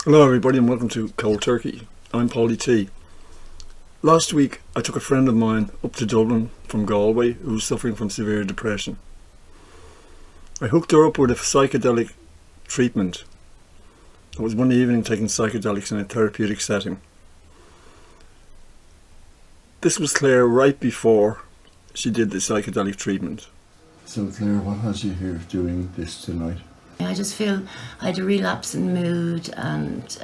Hello everybody and welcome to Cold Turkey. I'm Paulie T. Last week I took a friend of mine up to Dublin from Galway who was suffering from severe depression. I hooked her up with a psychedelic treatment. It was one evening taking psychedelics in a therapeutic setting. This was Clare right before she did the psychedelic treatment. So Clare, what has you here doing this tonight? I just feel I had a relapse in mood and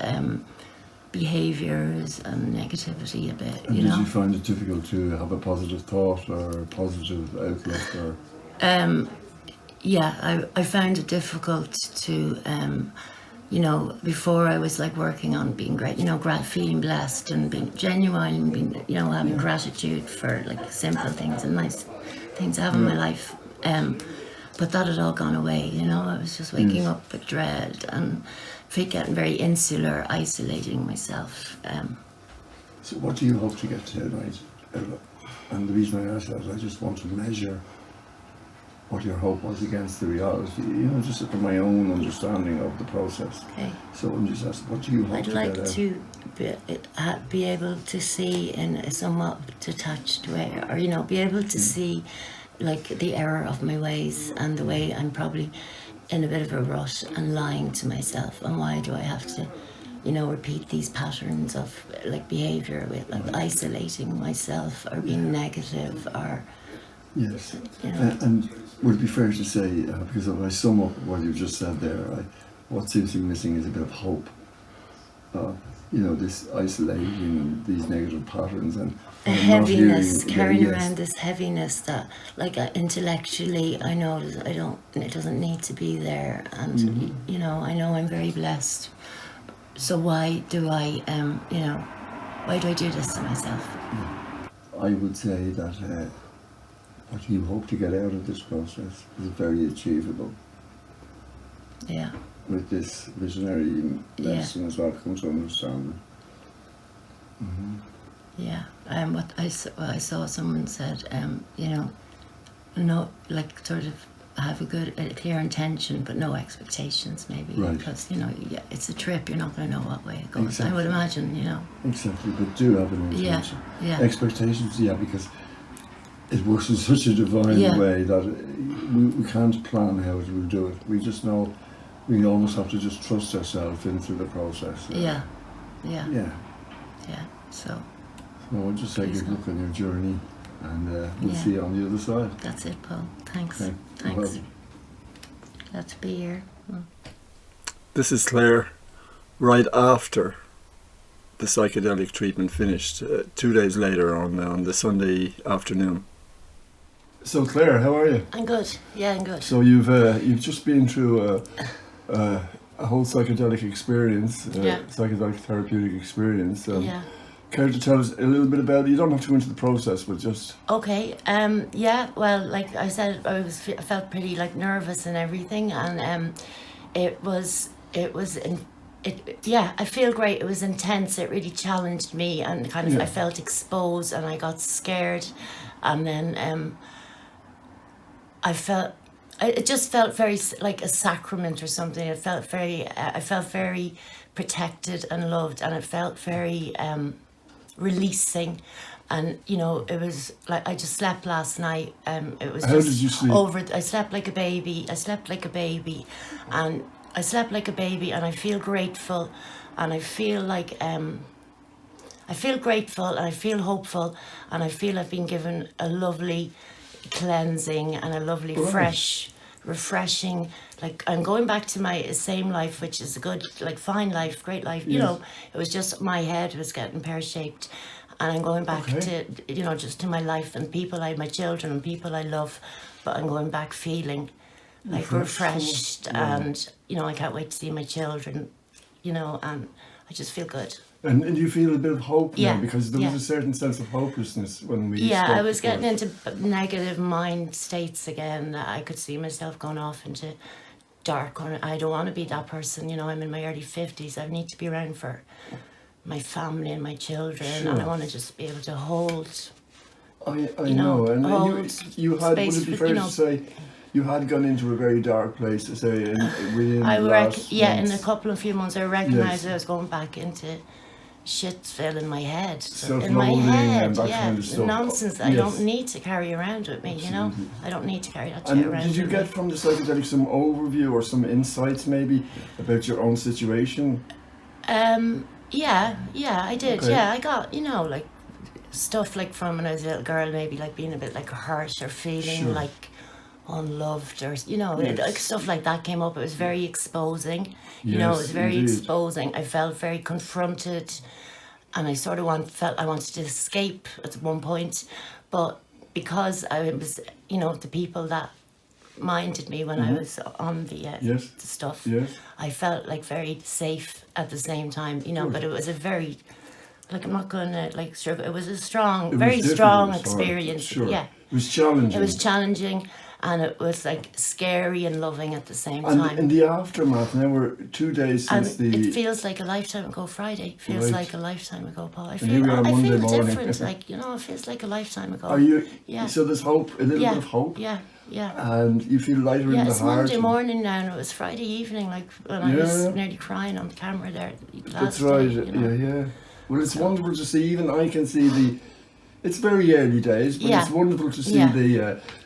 behaviours and negativity a bit, And you did know. you find it difficult to have a positive thought or a positive outlook? Or Yeah, I found it difficult to, before I was like working on being great, feeling blessed and being genuine and being, having gratitude for like simple things and nice things I have in my life. But that had all gone away, I was just waking up with dread and getting very insular, isolating myself. So what do you hope to get tonight? And the reason I ask that is I just want to measure what your hope was against the reality, just from my own understanding of the process. Okay. So I'm just asking, what do you hope I'd to like get out? to be able to see in a somewhat detached way, or be able to see like the error of my ways and the way I'm probably in a bit of a rut and lying to myself, and why do I have to repeat these patterns of like behavior with like isolating myself or being negative or Yes, and would it be fair to say, because if I sum up what you just said there, what seems to be missing is a bit of hope. This isolating these negative patterns and a not heaviness, hearing- carrying yes. around this heaviness that like intellectually I know it doesn't need to be there, and I know I'm very blessed, so why do I do this to myself? I would say that what you hope to get out of this process is very achievable. Yeah. With this visionary lesson as well, comes to understand. Yeah, what I saw someone said, no, like sort of have a clear intention, but no expectations, maybe, Right. because it's a trip. You're not going to know what way it goes. Exactly. I would imagine, Exactly, but do have an Yeah, intention. yeah. Expectations, because it works in such a divine Yeah. way that we can't plan how it will do it. We just know we almost have to just trust ourselves into the process. Yeah. So So I'll just say Please good go. luck on your journey, and we'll Yeah. see you on the other side. that's it, Paul. Thanks. Okay. Thanks. Well, Glad to be here. This is Clare right after the psychedelic treatment finished, 2 days later on the Sunday afternoon. So Clare, how are you? I'm good. Yeah, I'm good. So you've just been through a whole psychedelic experience, psychedelic therapeutic experience. Yeah. Care to tell us a little bit about it? You don't have to go into the process, but just Okay. Well, like I said, I felt pretty like nervous and everything, and I feel great. It was intense. It really challenged me, and kind of I felt exposed, and I got scared, and then it just felt very like a sacrament or something. It felt I felt very protected and loved, and it felt very releasing. And it was like I just slept last night. It was How just did you sleep? I slept like a baby. And I slept like a baby, and I feel grateful, and I feel like I feel grateful, and I feel hopeful, and I feel I've been given a lovely cleansing and a lovely fresh, refreshing. Like I'm going back to my same life, which is a good, like fine life, great life. It was just my head was getting pear shaped. And I'm going back to, just to my life and people, my children and people I love. But I'm going back feeling like refreshed, and, I can't wait to see my children, and I just feel good. and you feel a bit of hope now, Yeah, because there was yeah. a certain sense of hopelessness when we Yeah, spoke I was before. getting into negative mind states again. I could see myself going off into dark. I don't want to be that person, I'm in my early 50s. I need to be around for my family and my children, and I want to just be able to hold I know, and hold you had, would space it be for, fair to say, you had gone into a very dark place, to say, within the last in months. a couple of few months, I recognised Yes. I was going back into Shitsville in my head. Self-loathing and that kind of stuff. Nonsense that I don't need to carry around with me, you know? I don't need to carry that shit And around did you with get me. from the psychedelic some overview or some insights maybe about your own situation? Yeah, I did. Okay. Yeah, I got, you know, like stuff like from when I was a little girl, maybe like being a bit like hurt or feeling Sure. like unloved, or you know, Yes. like stuff like that came up. It was very exposing. You know, it was Yes, very indeed. exposing. I felt very confronted, and I sort of felt I wanted to escape at one point, but because I was, you know, the people that minded me when I was on the Yes. the stuff. Yes. I felt like very safe at the same time, you know. But it was a very, like, I'm not gonna like sure, but it was a strong, It very was strong difficult, sorry. experience. Sure. Yeah, It was challenging. it was challenging, and it was like scary and loving at the same And time. in the aftermath, now we're 2 days And since the... it feels like a lifetime ago. Friday feels Right. like a lifetime ago, Paul. I here we feel, are I Monday feel morning. different. Like, you know, it feels like a lifetime ago. Are you... Yeah. So there's hope, a little Yeah, bit of hope, yeah. and you feel lighter in Yeah, the it's heart. Monday and- morning now, and it was Friday evening, like when I was Yeah. nearly crying on camera there last That's right, day, you know. yeah. Well, it's wonderful to see, even I can see the... It's very early days, but Yeah. it's wonderful to see Yeah.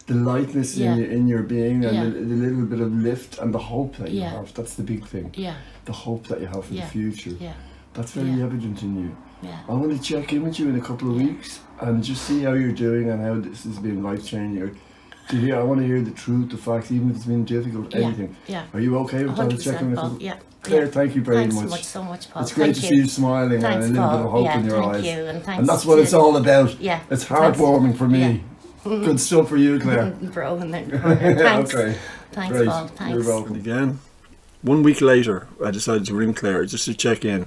the lightness Yeah. in your being, and Yeah. the little bit of lift and the hope that you Yeah. have. That's the big thing. Yeah, The hope that you have for Yeah. the future. yeah, That's very Yeah. evident in you. yeah. I want to check in with you in a couple of weeks and just see how you're doing and how this has been life changing. To hear, I want to hear the truth, the facts, even if it's been difficult, anything. Yeah. Are you okay with that? 100%, Checking with Paul. you? Yeah. Claire, yeah. thank you very Thanks much. so much, Paul. It's great Thank to you. see you smiling Thanks, and a little bit of Paul. hope in your thank eyes. you, and thanks And that's what it's to- all about. Yeah. It's Thanks. heartwarming for me. Good stuff for you, Claire. Bro, in there. Thanks. Okay. Thanks, Great. Paul. Thanks. You're welcome. And again, 1 week later, I decided to ring Clare just to check in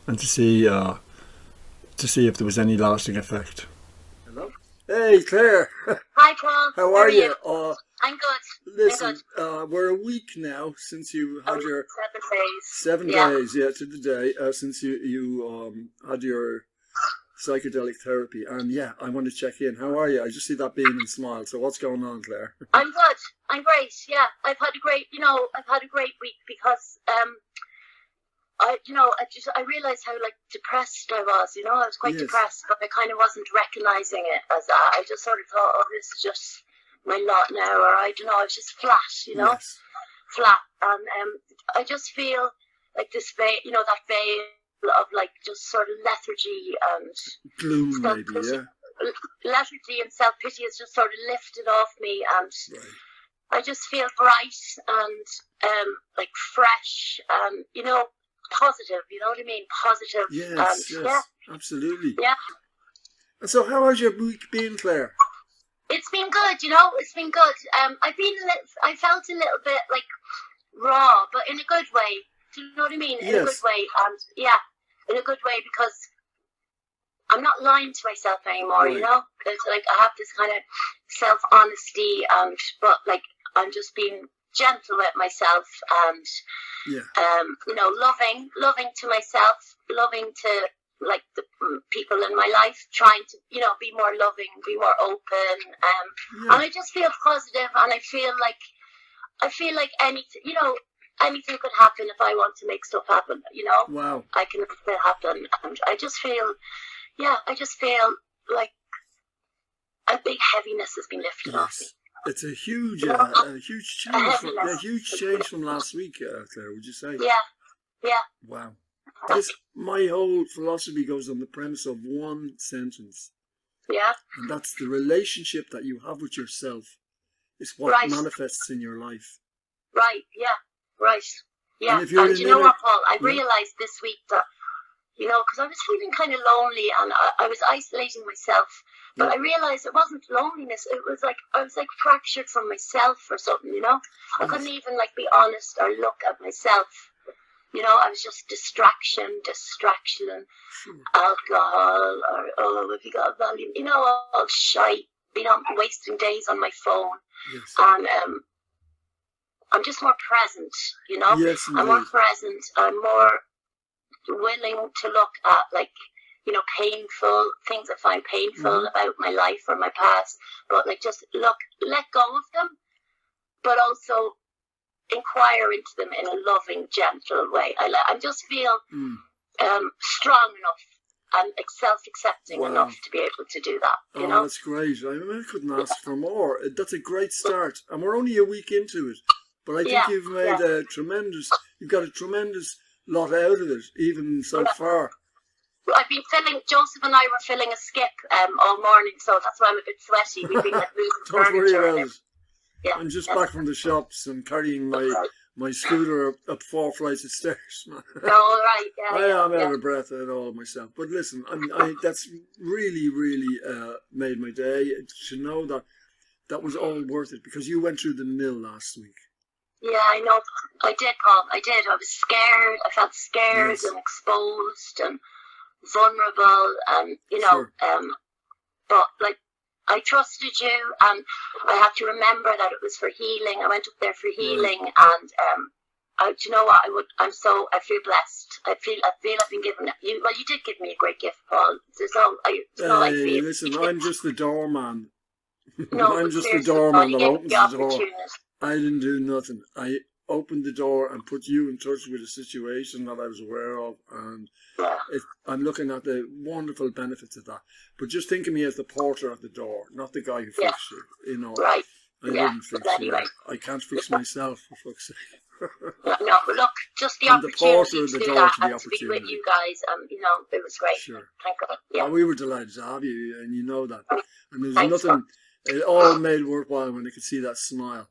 and to see if there was any lasting effect. Hello. Hey, Clare. Hi, Paul. How are you? I'm good. Listen, we're a week now since you had your 7 days. 7 Yeah. days, to the day, since you had your psychedelic therapy. And yeah, I want to check in. How are you? I just see that beam and smile. So what's going on, Claire? I'm good. I'm great. Yeah, I've had a great week because I realized how like depressed I was. You know, I was quite Yes. depressed, but I kind of wasn't recognizing it as that. I just sort of thought, oh, this is just my lot now, or I don't know. I was just flat. You know, Yes. flat, and I just feel like this veil, that veil of like just sort of lethargy and Gloom, Stop maybe, pushing. yeah. lethargy and self-pity has just sort of lifted off me, and Right. I just feel bright and like fresh and positive. You know what I mean? Positive. Yes, and yes, absolutely. yeah. And so how has your week been, Claire? It's been good. It's been good. I felt a little bit like raw, but in a good way. Do you know what I mean? In a Yes. good way, and yeah, in a good way, because I'm not lying to myself anymore. Right. You know, it's like I have this kind of self-honesty, but like I'm just being gentle with myself, and Yeah. loving to myself, loving to like the people in my life, trying to be more loving, be more open, Yeah. and I just feel positive, and I feel like anything could happen if I want to make stuff happen. Wow. I can make it happen, and I just feel like a big heaviness has been lifted off me. Yes. It's a huge change. Huge change from last week, Claire. Would you say? Yeah. Wow. My whole philosophy goes on the premise of one sentence, Yeah. and that's the relationship that you have with yourself is what Right. manifests in your life. Right. Yeah. Right. Yeah. And if you're And in you know a- what, Paul? I Yeah. realised this week that because I was feeling kind of lonely, and I was isolating myself. But Yeah. I realised it wasn't loneliness. It was like I was like fractured from myself or something. I couldn't even like be honest or look at myself. I was just distraction, Sure. alcohol, or have you got a volume? All shite. Wasting days on my phone, Yes. and I'm just more present. Yes, I'm more indeed. present. I'm more willing to look at painful things I find painful Mm-hmm. about my life or my past, but like just let go of them but also inquire into them in a loving, gentle way. I just feel strong enough and self-accepting enough to be able to do that. You know, that's great. I mean, I couldn't ask for more. That's a great start, and we're only a week into it. But I think you've made you've got a tremendous lot out of it, even so far. I've been Joseph and I were filling a skip all morning, so that's why I'm a bit sweaty. We've been like moving Don't worry furniture. about it. Yeah, I'm just back from the shops and carrying my scooter up 4 flights of stairs. Oh, right, yeah. I'm out of breath at all myself. But listen, that's really, really made my day to know that was all worth it, because you went through the mill last week. Yeah, I know. I did, Paul. I did. I was scared. I felt scared and exposed and vulnerable, and but like, I trusted you, and I had to remember that it was for healing. I went up there for healing, and do you know what? I feel blessed. I feel I've been given you. Well, you did give me a great gift, Paul. Listen, I'm just the doorman. No, I'm just the doorman that opens the door. Opportunity. I didn't do nothing. I opened the door and put you in touch with a situation that I was aware of, and I'm looking at the wonderful benefits of that. But just think of me as the porter at the door, not the guy who fixed you. You know, right? I didn't fix you. I can't fix myself, for fuck's sake. No, but look, just the opportunity to do that and to be with you guys, it was great. Sure. Thank God. Yeah. We were delighted to have you, and you know that. And there's nothing. It all made worthwhile when I could see that smile.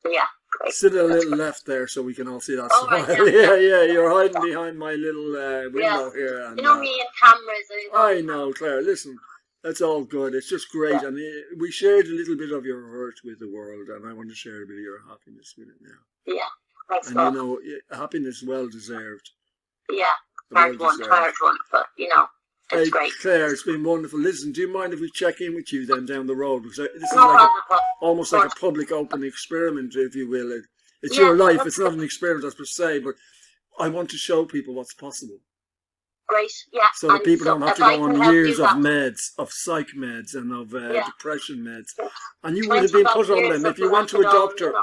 Yeah. Great. Sit a little left there so we can all see that smile. Right, yeah, you're hiding behind my little window here. And, me and cameras. I know, Claire. Listen, that's all good. It's just great, and we shared a little bit of your hurt with the world, and I want to share a bit of your happiness with it now. Yeah, thanks. And happiness well deserved. Yeah, hard one, but it's great. Claire, it's been wonderful. Listen, do you mind if we check in with you then down the road? Because this is almost like a public open experiment, if you will. It's your life. It's not an experiment as per se, but I want to show people what's possible. Great, yeah. So that people don't have to go on years of meds, of psych meds and of depression meds. And you would have been put on them if you went to a doctor.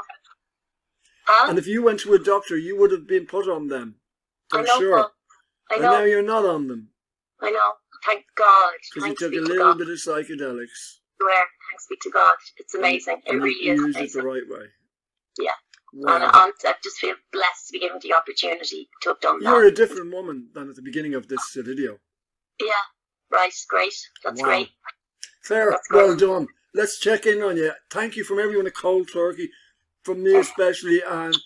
And if you went to a doctor, you would have been put on them. I'm sure. I know. And now you're not on them. I know. Thank God. Because you took a little bit of psychedelics. Thanks be to God. It's amazing. It really is amazing. Use it the right way. Yeah. Wow. And I just feel blessed to be given the opportunity to have done that. You're a different woman than at the beginning of this video. Yeah. Right. Great. That's great. Claire, well done. Let's check in on you. Thank you from everyone at Cold Turkey, from me especially, and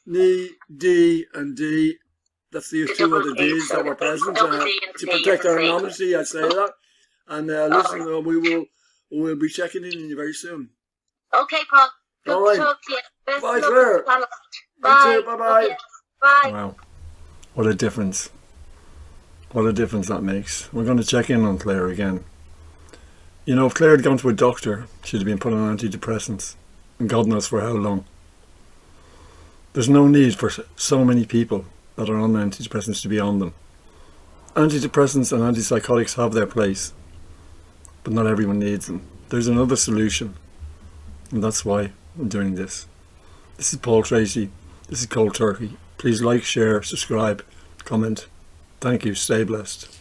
D and D. That's the two other Ds that were present to protect our anonymity. I say that, and listen, we'll be checking in on you very soon. Okay, Paul. All right. Talk to you. Bye, Claire. Bye. You too. Bye. Okay. Bye. Wow, what a difference! What a difference that makes. We're going to check in on Claire again. You know, if Claire had gone to a doctor, she'd have been put on antidepressants, and God knows for how long. There's no need for so many people that are on antidepressants to be on them. Antidepressants and antipsychotics have their place, but not everyone needs them. There's another solution, and that's why I'm doing this. This is Paul Tracy. This is Cold Turkey. Please like, share, subscribe, comment. Thank you. Stay blessed.